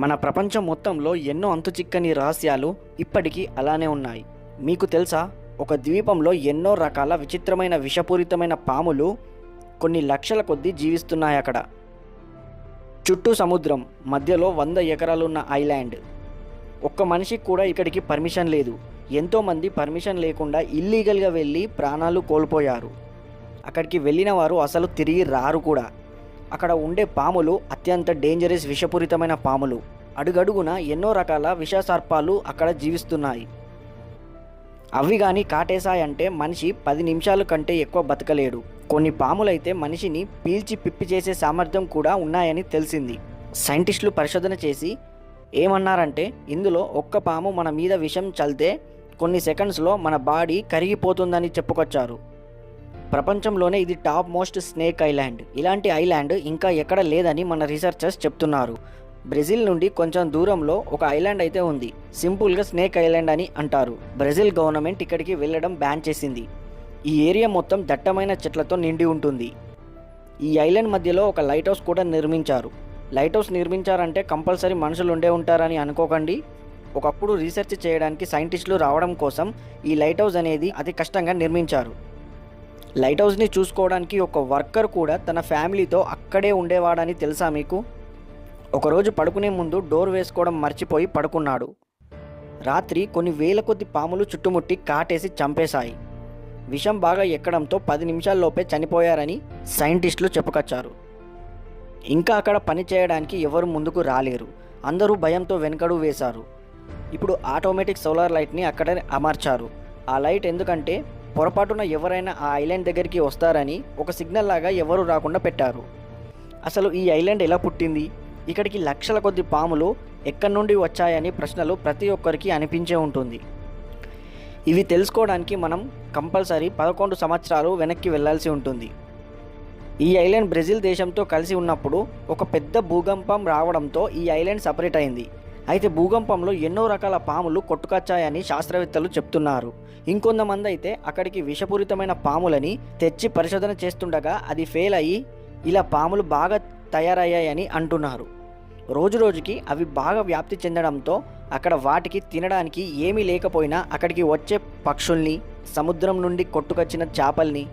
మన ప్రపంచం మొత్తంలో ఎన్నో అంతుచిక్కని రహస్యాలు ఇప్పటికీ అలానే ఉన్నాయి. మీకు తెలుసా, ఒక ద్వీపంలో ఎన్నో రకాల విచిత్రమైన విషపూరితమైన పాములు కొన్ని లక్షల కొద్దీ జీవిస్తున్నాయి అక్కడ. చుట్టూ సముద్రం, మధ్యలో 100 ఎకరాలున్న ఐలాండ్. ఒక్క మనిషికి కూడా ఇక్కడికి పర్మిషన్ లేదు. ఎంతోమంది పర్మిషన్ లేకుండా ఇల్లీగల్గా వెళ్ళి ప్రాణాలు కోల్పోయారు. అక్కడికి వెళ్ళిన వారు అసలు తిరిగి రారు కూడా. అక్కడ ఉండే పాములు అత్యంత డేంజరస్ విషపూరితమైన పాములు. అడుగడుగున ఎన్నో రకాల విషసర్పాలు అక్కడ జీవిస్తున్నాయి. అవి కానీ కాటేశాయంటే మనిషి 10 నిమిషాల కంటే ఎక్కువ బతకలేడు. కొన్ని పాములైతే మనిషిని పీల్చి పిప్పి చేసే సామర్థ్యం కూడా ఉన్నాయని తెలిసింది. సైంటిస్టులు పరిశోధన చేసి ఏమన్నారంటే, ఇందులో ఒక్క పాము మన మీద విషం చల్లితే కొన్ని సెకండ్స్లో మన బాడీ కరిగిపోతుందని చెప్పుకొచ్చారు. ప్రపంచంలోనే ఇది టాప్ మోస్ట్ స్నేక్ ఐలాండ్. ఇలాంటి ఐలాండ్ ఇంకా ఎక్కడ లేదని మన రీసెర్చర్స్ చెప్తున్నారు. బ్రెజిల్ నుండి కొంచెం దూరంలో ఒక ఐలాండ్ అయితే ఉంది. సింపుల్గా స్నేక్ ఐలాండ్ అని అంటారు. బ్రెజిల్ గవర్నమెంట్ ఇక్కడికి వెళ్ళడం బ్యాన్ చేసింది. ఈ ఏరియా మొత్తం దట్టమైన చెట్లతో నిండి ఉంటుంది. ఈ ఐలాండ్ మధ్యలో ఒక లైట్ హౌస్ కూడా నిర్మించారు. లైట్ హౌస్ నిర్మించారంటే కంపల్సరీ మనుషులు ఉండే ఉంటారని అనుకోకండి. ఒకప్పుడు రీసెర్చ్ చేయడానికి సైంటిస్టులు రావడం కోసం ఈ లైట్ హౌస్ అనేది అతి కష్టంగా నిర్మించారు. లైట్ హౌస్ని చూసుకోవడానికి ఒక వర్కర్ కూడా తన ఫ్యామిలీతో అక్కడే ఉండేవాడని తెలుసా మీకు? ఒకరోజు పడుకునే ముందు డోర్ వేసుకోవడం మర్చిపోయి పడుకున్నాడు. రాత్రి కొన్ని వేల కొద్ది పాములు చుట్టుముట్టి కాటేసి చంపేశాయి. విషం బాగా ఎక్కడంతో 10 నిమిషాల్లోపే చనిపోయారని సైంటిస్టులు చెప్పుకొచ్చారు. ఇంకా అక్కడ పని చేయడానికి ఎవరు ముందుకు రాలేరు. అందరూ భయంతో వెనకడు వేశారు. ఇప్పుడు ఆటోమేటిక్ సోలార్ లైట్ని అక్కడ అమర్చారు. ఆ లైట్ ఎందుకంటే పొరపాటున ఎవరైనా ఆ ఐలాండ్ దగ్గరికి వస్తారని ఒక సిగ్నల్ లాగా ఎవరు రాకుండా పెట్టారు. అసలు ఈ ఐలాండ్ ఎలా పుట్టింది? ఇక్కడికి లక్షల కొద్ది పాములు ఎక్కడి నుండి వచ్చాయని ప్రశ్నలు ప్రతి ఒక్కరికి అనిపించే ఉంటుంది. ఇవి తెలుసుకోవడానికి మనం కంపల్సరీ 11 సంవత్సరాలు వెనక్కి వెళ్ళాల్సి ఉంటుంది. ఈ ఐలాండ్ బ్రెజిల్ దేశంతో కలిసి ఉన్నప్పుడు ఒక పెద్ద భూకంపం రావడంతో ఈ ఐలాండ్ సపరేట్ అయింది. అయితే భూకంపంలో ఎన్నో రకాల పాములు కొట్టుకొచ్చాయని శాస్త్రవేత్తలు చెప్తున్నారు. ఇంకొంతమంది అయితే అక్కడికి విషపూరితమైన పాములని తెచ్చి పరిశోధన చేస్తుండగా అది ఫెయిల్ అయ్యి ఇలా పాములు బాగా తయారయ్యాయని అంటున్నారు. రోజు రోజుకి అవి బాగా వ్యాప్తి చెందడంతో అక్కడ వాటికి తినడానికి ఏమీ లేకపోయినా అక్కడికి వచ్చే పక్షుల్ని, సముద్రం నుండి కొట్టుకొచ్చిన చేపల్ని,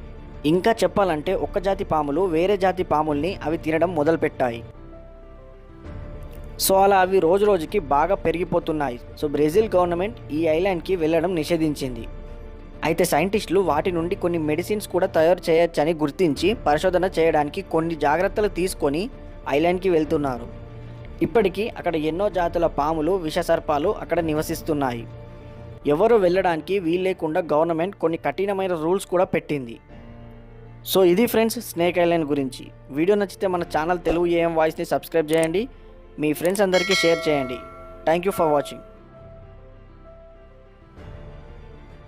ఇంకా చెప్పాలంటే ఒక్క జాతి పాములు వేరే జాతి పాముల్ని అవి తినడం మొదలుపెట్టాయి. సో అలా అవి రోజు రోజుకి బాగా పెరిగిపోతున్నాయి. సో బ్రెజిల్ గవర్నమెంట్ ఈ ఐలాండ్కి వెళ్ళడం నిషేధించింది. అయితే సైంటిస్టులు వాటి నుండి కొన్ని మెడిసిన్స్ కూడా తయారు చేయొచ్చని గుర్తించి పరిశోధన చేయడానికి కొన్ని జాగ్రత్తలు తీసుకొని ఐలాండ్కి వెళ్తున్నారు. ఇప్పటికీ అక్కడ ఎన్నో జాతుల పాములు, విషసర్పాలు అక్కడ నివసిస్తున్నాయి. ఎవరు వెళ్ళడానికి వీల్లేకుండా గవర్నమెంట్ కొన్ని కఠినమైన రూల్స్ కూడా పెట్టింది. సో ఇది ఫ్రెండ్స్ స్నేక్ ఐలాండ్ గురించి. వీడియో నచ్చితే మన ఛానల్ తెలుగు ఏఎం వాయిస్ని సబ్స్క్రైబ్ చేయండి. మీ ఫ్రెండ్స్ అందరికీ షేర్ చేయండి. Thank you for watching.